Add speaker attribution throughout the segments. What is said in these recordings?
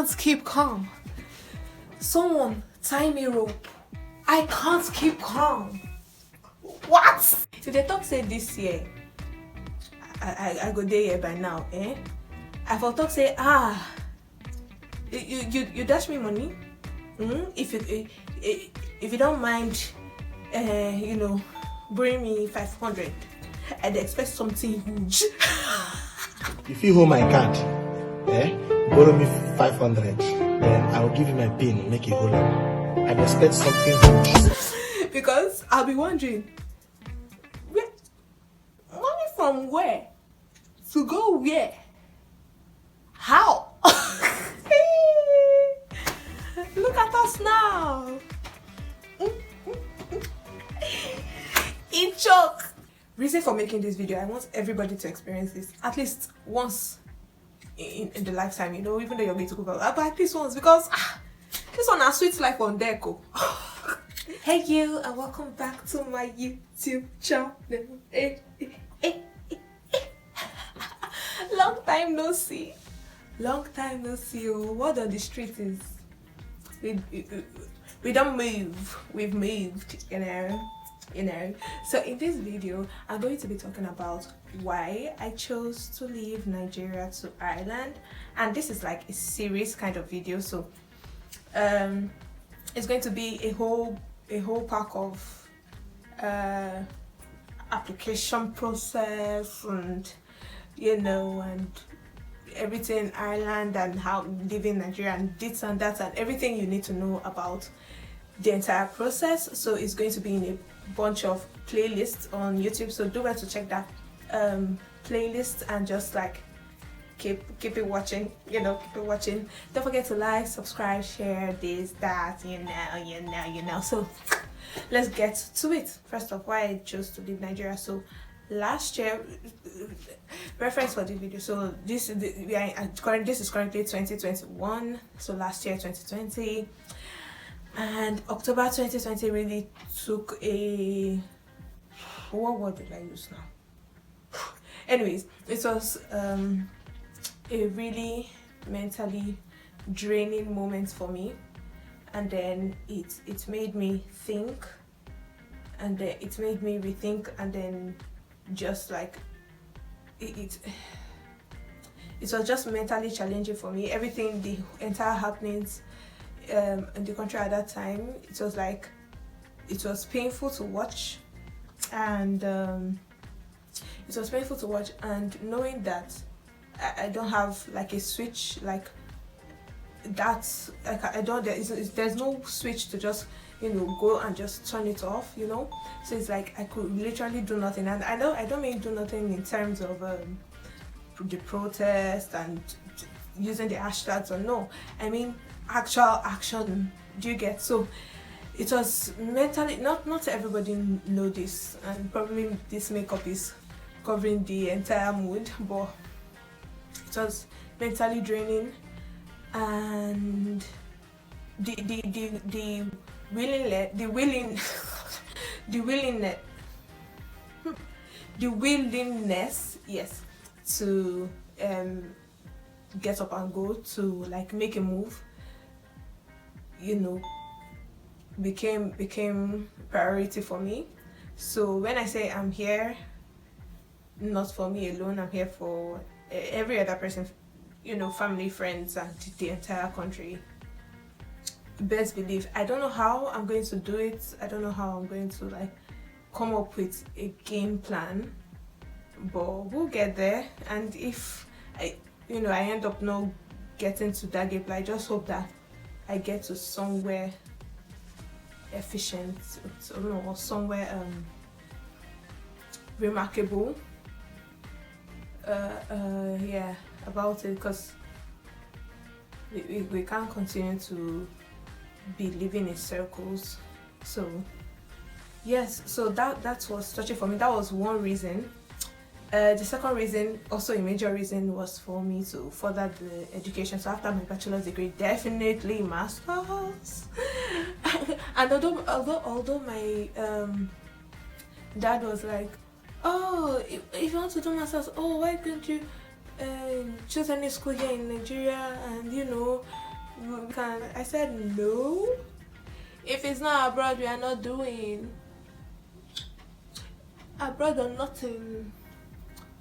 Speaker 1: can't keep calm. Someone tie me rope. I can't keep calm. What? So they talk say this year I go there by now, eh? I for talk say you dash me money. If you don't mind, you know, bring me 500. I'd expect something huge.
Speaker 2: If you hold my card, borrow me 500, then I'll give you my pin, make it hold up. I'd expect something huge.
Speaker 1: Because I'll be wondering, where money from where? To go where? How? Look at us now. In shock. Reason for making this video, I want everybody to experience this at least once in the lifetime, you know, even though you're going to go back, but at least once, because this one has sweet life on deck. Hey you, and welcome back to my YouTube channel. Long time no see. Long time no see. Oh, what on the street is we don't move. We've moved, you know. So in this video, I'm going to be talking about why I chose to leave Nigeria to Ireland, and this is like a serious kind of video. So it's going to be a whole pack of application process, and you know, and everything in Ireland, and how living in Nigeria, and this and that, and everything you need to know about the entire process. So it's going to be in a bunch of playlists on YouTube, so do well to check that playlist and just like keep it watching, you know, keep it watching. Don't forget to like, subscribe, share, this, that, you know. So let's get to it. First off, why I chose to leave Nigeria. So last year, reference for this video, so this is currently 2021, so last year 2020, and October 2020 really took a, what word did I use now? Anyways, it was a really mentally draining moment for me, and then it made me think, and then it made me rethink, and then just like it was just mentally challenging for me. Everything, the entire happenings in the country at that time, it was like, it was painful to watch, and knowing that I don't have like a switch, like that's like there's no switch to just, you know, go and just turn it off, you know. So it's like I could literally do nothing, and I don't mean do nothing in terms of the protest and using the hashtags, or no, I mean actual action. Do you get? So it was mentally, not everybody know this, and probably this makeup is covering the entire mood, but it was mentally draining, and the willingness, yes, to get up and go, to like make a move, you know, became priority for me. So when I say I'm here, not for me alone, I'm here for every other person, you know, family, friends, and the entire country. Best believe, I don't know how I'm going to do it. I don't know how I'm going to like come up with a game plan, but we'll get there. And if I end up not getting to that game plan, I just hope that I get to somewhere efficient, or somewhere remarkable. Yeah, about it, because we can't continue to be living in circles. So yes, so that was touching for me. That was one reason. The second reason, also a major reason, was for me to further the education. So after my bachelor's degree, definitely master's. And although my dad was like, oh, if you want to do master's, oh, why couldn't you choose any school here in Nigeria, and you know, I said no. If it's not abroad, we are not doing abroad or nothing.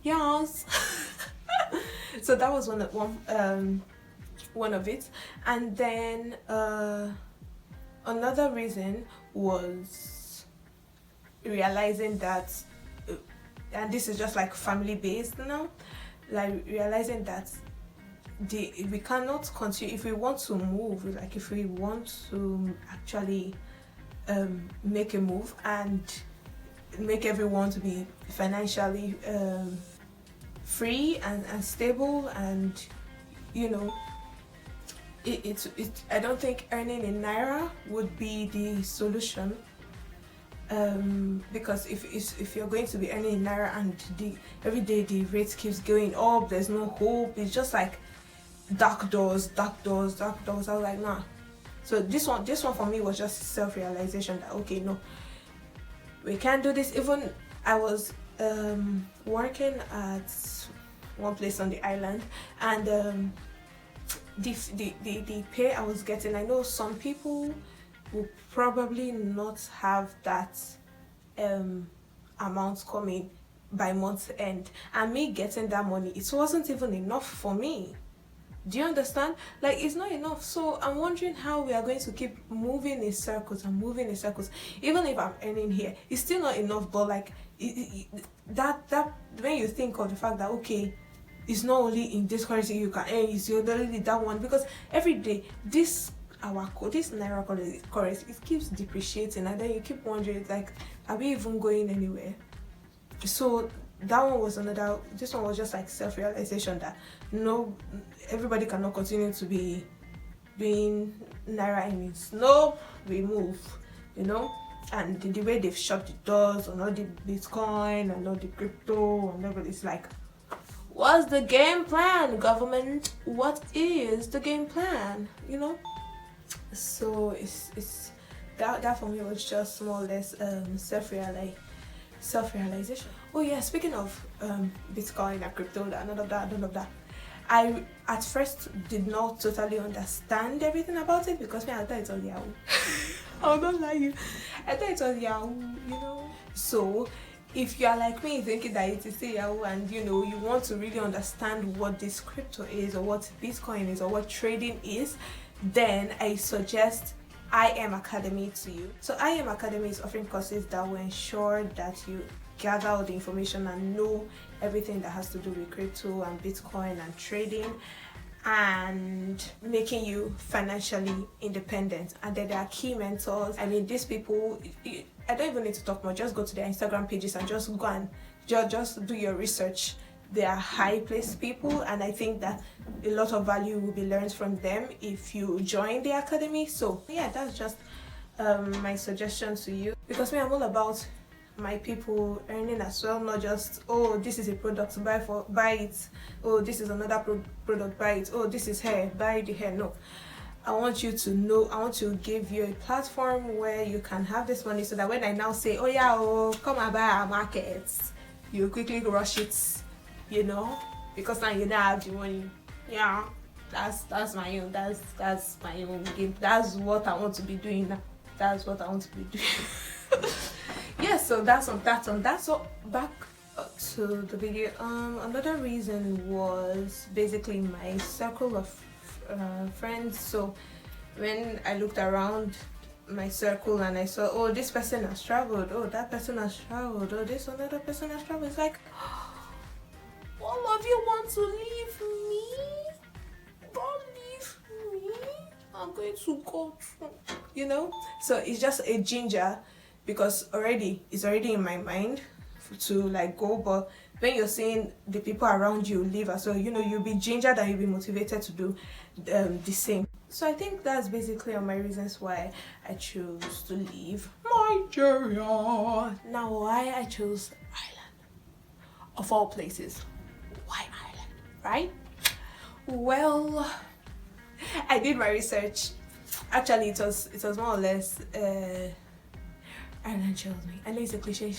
Speaker 1: Yes. So that was one of it. And then another reason was realizing that, and this is just like family based now, like realizing that we cannot continue if we want to move, like if we want to actually make a move and make everyone to be financially free and stable, and you know, I don't think earning in naira would be the solution, because if you're going to be earning in naira and every day the rate keeps going up, there's no hope. It's just like dark doors. I was like, nah. So this one for me was just self-realization that okay, no, we can't do this. Even I was working at one place on the island, and the pay I was getting, I know some people will probably not have that amount coming by month's end, and me getting that money, it wasn't even enough for me. Do you understand? Like, it's not enough. So I'm wondering how we are going to keep moving in circles and moving in circles. Even if I'm earning here, it's still not enough. But like that when you think of the fact that okay, it's not only in this currency you can earn, it's only that one, because every day this naira currency, it keeps depreciating, and then you keep wondering like, are we even going anywhere? So that one was another. This one was just like self-realization that no, everybody cannot continue to be doing naira earnings. No, we move, you know. And the way they've shut the doors on all the Bitcoin and all the crypto and everything, it's like, what's the game plan, government? What is the game plan? You know. So it's that for me was just more or less self-realization. Oh yeah, speaking of Bitcoin and crypto, none of that. I at first did not totally understand everything about it, because I thought it was Yahoo. I'll not lie you. I thought it was Yahoo, you know. So if you are like me thinking that it is Yahoo, and you know, you want to really understand what this crypto is, or what Bitcoin is, or what trading is, then I suggest I Am Academy to you. So I Am Academy is offering courses that will ensure that you gather all the information and know everything that has to do with crypto and Bitcoin and trading, and making you financially independent. And then there are key mentors. I mean, these people, I don't even need to talk more. Just go to their Instagram pages and just go and just do your research. They are high placed people, and I think that a lot of value will be learned from them if you join the academy. So yeah, that's just my suggestion to you, because me, I'm all about my people earning as well, not just, oh, this is a product, buy it, oh, this is another product, buy it, oh, this is hair, buy the hair. No, I want you to know, I want to give you a platform where you can have this money, so that when I now say, oh yeah, oh, come and buy our markets, you quickly rush it, you know, because now you now have the money. Yeah, that's my own, that's my own game. That's what I want to be doing now. That's what I want to be doing. Yes, so that's on that. So back to the video. Another reason was basically my circle of friends. So when I looked around my circle and I saw, oh, this person has traveled, oh, that person has traveled, oh, this another person has traveled, it's like, all of you want to leave me? Don't leave me. I'm going to go through, you know. So it's just a ginger, because it's already in my mind to like go. But when you're seeing the people around you leave as well, you know, you'll be gingered and you'll be motivated to do the same. So I think that's basically all my reasons why I chose to leave Nigeria. Now, why I chose Ireland of all places? Why Ireland, right? Well, I did my research. Actually, it was more or less Ireland chose me. I know it's a cliche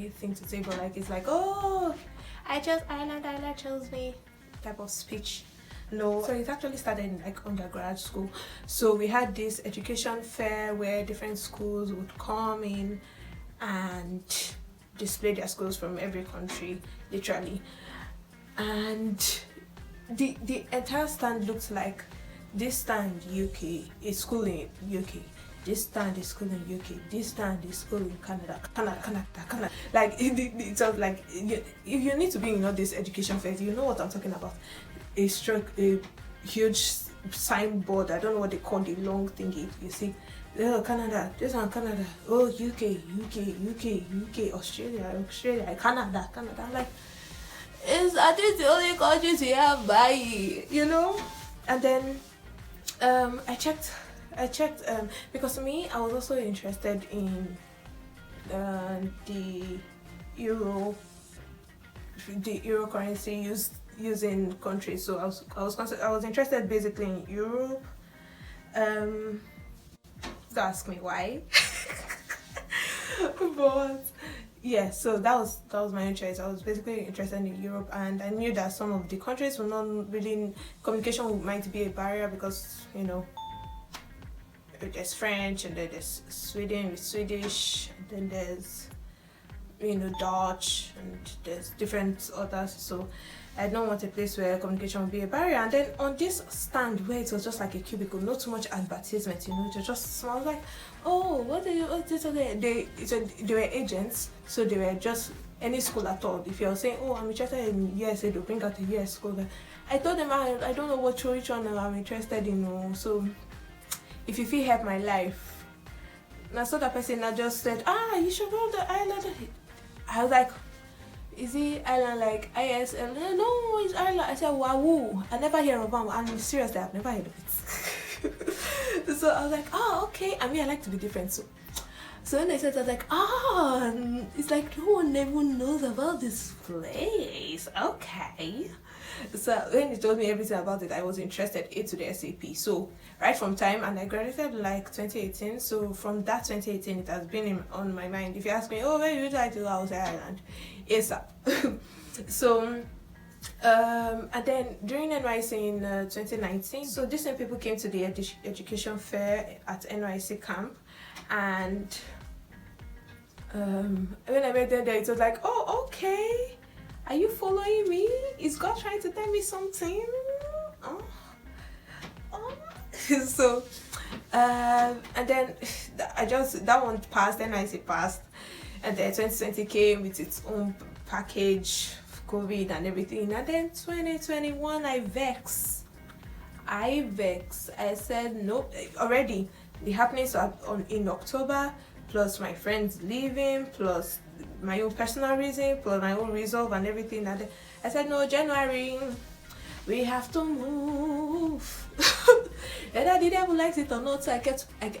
Speaker 1: thing to say, but like, it's like, oh, I chose Ireland chose me type of speech. No, so it actually started in like undergrad school. So we had this education fair where different schools would come in and display their schools from every country, literally. And the entire stand looked like this stand UK is school in UK. This stand is school in UK. This stand is school in Canada. Like it was like if you need to be in all this education fairs, you know what I'm talking about. A huge signboard. I don't know what they call the long thingy. You see, oh Canada, this one Canada. Oh UK, Australia, Canada. I'm like, are these the only countries we have by? You know? And then I checked because me, I was also interested in the euro currency used in countries. So I was interested basically in Europe. Don't ask me why. But yeah, so that was my choice. I was basically interested in Europe, and I knew that some of the countries were not really, communication might be a barrier because, you know, there's French, and then there's Sweden with Swedish, and then there's, you know, Dutch, and there's different others. So I don't want a place where communication would be a barrier. And then on this stand where it was just like a cubicle, not too much advertisement, you know, it was just small, like, oh, what's this? Okay, they were agents, so they were just any school at all. If you're saying, oh, I'm interested in USA, they'll bring out a US school. I told them I don't know which one I'm interested in. You know, so if you feel help my life, and I saw that person that just said, you should go to the island. I was like, is it island like ISL? No, it's Ireland. I said, wow, I never hear of them. I'm seriously, I've never heard of it. So I was like, okay. I mean, I like to be different. So when I said, I was like, it's like no one even knows about this place. Okay. So when he told me everything about it, I was interested into the SAP. So right from time, and I graduated like 2018. So from that 2018, it has been on my mind. If you ask me, oh, where would you like to go? I will say Ireland, ASAP. So and then during NYC in 2019, so these same people came to the education fair at NYC camp, and when I met them there, it was like, oh, okay. Are you following me? Is God trying to tell me something? So, and then that one passed, then I passed, and then 2020 came with its own package, COVID and everything, and then 2021 I vex. I said nope. Already the happenings are in October, plus my friends leaving, plus my own personal reason, plus my own resolve and everything. And I said no, January we have to move. Whether the devil likes it or not, so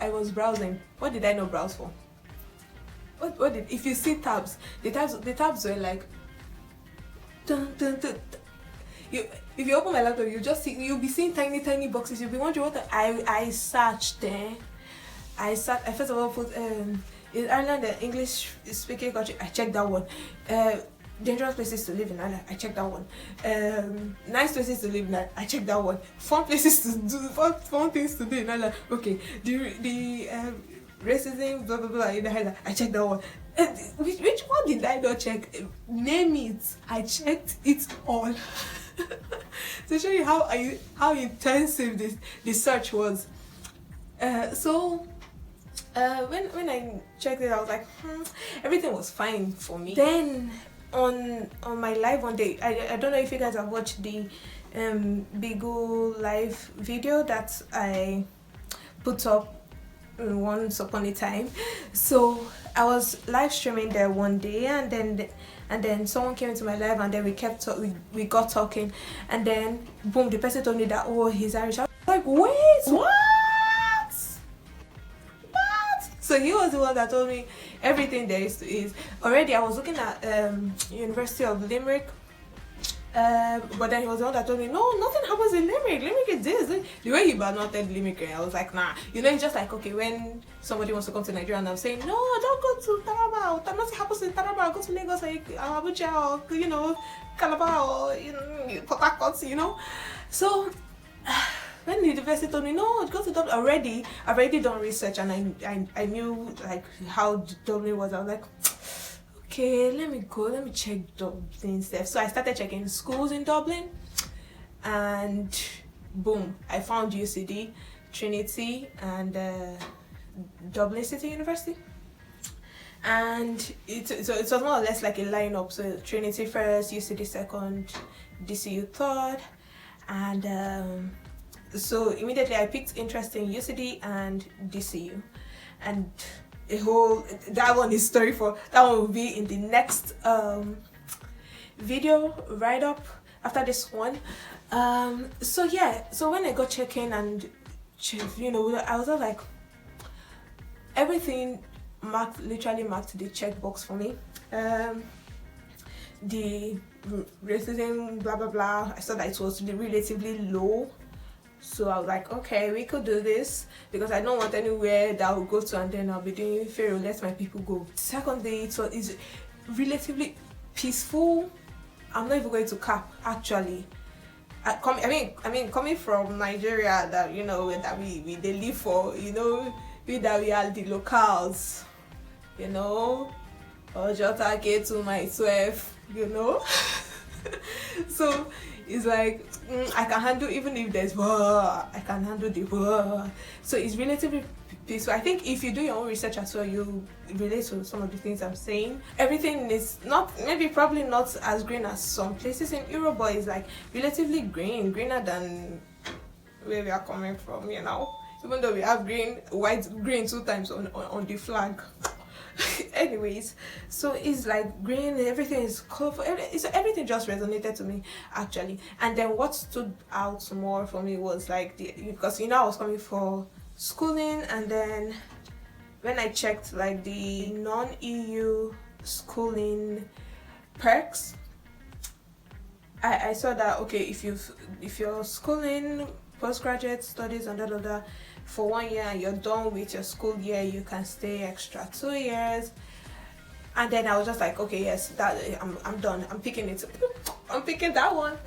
Speaker 1: I was browsing. What did I not browse for? What did, if you see tabs, the tabs were like dun, dun, dun, dun. If you open my laptop, you'll be seeing tiny boxes. You'll be wondering what I searched there. I first of all put is Ireland an English speaking country? I checked that one. Dangerous places to live in Ireland, I checked that one. Nice places to live in Ireland, I checked that one. Fun places to do, fun things to do in Ireland. Okay, the racism, blah blah blah in Ireland, I checked that one. Which one did I not check? Name it. I checked it all. To show you how intensive this search was. So when I checked it, I was like, everything was fine for me. Then on my live one day, I don't know if you guys have watched the Bigo live video that I put up once upon a time. So I was live streaming there one day, and then someone came into my live, and then we got talking, and then boom, the person told me that, oh, he's Irish. I was like, wait, what? So he was the one that told me everything there is already. I was looking at University of Limerick, But then he was the one that told me, no, nothing happens in Limerick. Limerick is this. The way he bannoted Limerick, I was like, nah. You know, it's just like, okay, when somebody wants to come to Nigeria and I'm saying, no, don't go to Taraba. Nothing happens in Taraba. Go to Lagos, like Abuja, or, you know, Calabar, or, you know, Port Harcourt, you know. So, when the university told me, no, go to Dublin already, I've already done research and I knew, like, how Dublin was. I was like, okay, let me check Dublin stuff. So I started checking schools in Dublin, and boom, I found UCD, Trinity, and Dublin City University. And it was more or less like a lineup. So Trinity first, UCD second, DCU third, and so immediately I picked interest in UCD and DCU, and that one is story for that one will be in the next video write up after this one. So yeah, so when I got checking and you know, I was like, everything literally marked the checkbox for me. The racism, blah blah blah, I saw that it was relatively low. So I was like, okay, we could do this, because I don't want anywhere that I will go to and then I'll be doing Pharaoh, let my people go. Secondly, so it's relatively peaceful. I'm not even going to cap, actually. I mean, coming from Nigeria, that, you know, that we they live for, you know, we are the locals, you know, or Jota get to my 12, you know. So it's like, I can handle, even if there's I can handle the so it's relatively peaceful. I think if you do your own research as well, you relate to some of the things I'm saying. Everything is not, probably not as green as some places in Europe, but it's like relatively greener than where we are coming from, you know, even though we have green 2 times on the flag. Anyways, so it's like green, everything is colorful, everything just resonated to me, actually. And then what stood out more for me was like because, you know, I was coming for schooling, and then when I checked like the non-EU schooling perks, I saw that, okay, if you're schooling postgraduate studies and for 1 year and you're done with your school year, you can stay extra 2 years. And then I was just like, okay, yes, that I'm done. I'm picking it. I'm picking that one,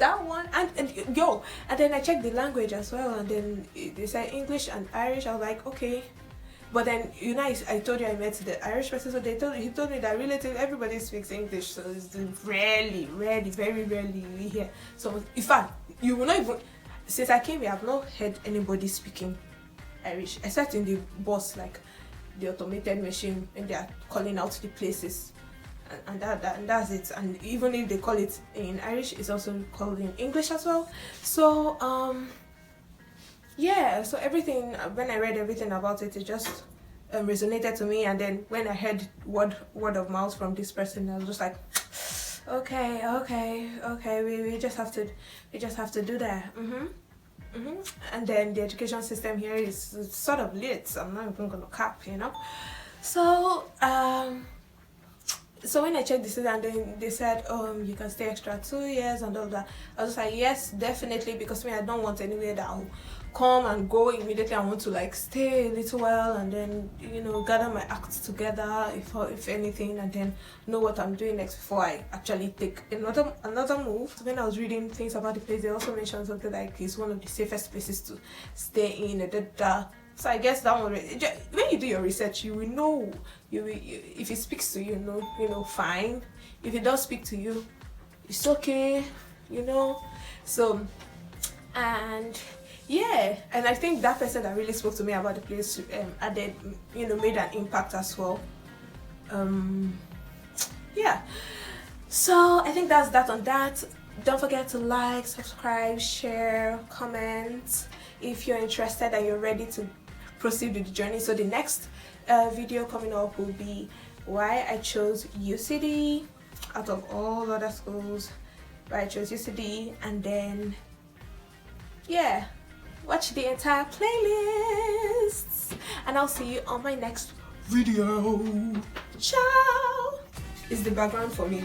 Speaker 1: and then I checked the language as well, and then they said English and Irish. I was like, okay. But then, you know, I told you I met the Irish person, so he told me that relatively everybody speaks English, so it's very rarely we hear. So in fact, you will not even, since I came here, I've not heard anybody speaking Irish, except in the bus, like the automated machine, and they are calling out the places, and that's it. And even if they call it in Irish, it's also called in English as well. So yeah, so everything, when I read everything about it, it just resonated to me. And then when I heard word of mouth from this person, I was just like, okay, we just have to do that. And then the education system here is sort of lit, so I'm not even gonna cap, you know. So so when I checked this and then they said, you can stay extra 2 years and all that, I was like, yes, definitely, because I don't want anywhere that I'll come and go immediately. I want to like stay a little while and then, you know, gather my acts together, if anything, and then know what I'm doing next before I actually take another move. So when I was reading things about the place, they also mentioned something like it's one of the safest places to stay in. So I guess that one, when you do your research, you will know. If it speaks to you, you know, fine. If it does speak to you, it's okay, you know. So, and yeah, and I think that person that really spoke to me about the place added, you know, made an impact as well. Yeah, so I think that's that on that. Don't forget to like, subscribe, share, comment if you're interested and you're ready to proceed with the journey. So the next video coming up will be why I chose UCD out of all other schools, why I chose UCD, and then yeah, watch the entire playlist, and I'll see you on my next video. Ciao. It's the background for me.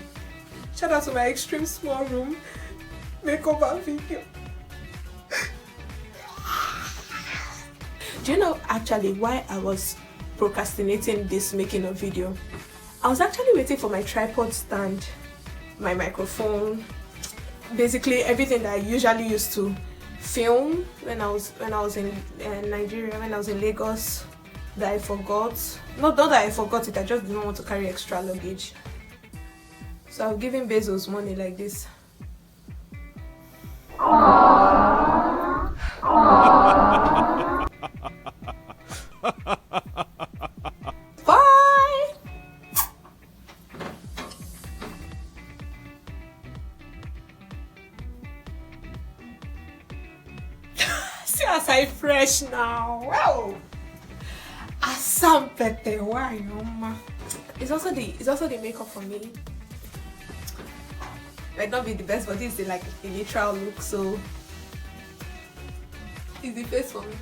Speaker 1: Shout out to my extreme small room. makeover video. Do you know actually why I was procrastinating this making of video? I was actually waiting for my tripod stand, my microphone, basically everything that I usually used to film when I was in Nigeria, when I was in Lagos, that I forgot. Not that I forgot it, I just didn't want to carry extra luggage. So I've given Bezos money like this. Bye! See as I fresh now. Wow! Asampete, why, mama? It's also the makeup for me. Might not be the best, but this is like a neutral look, so it's the face for me.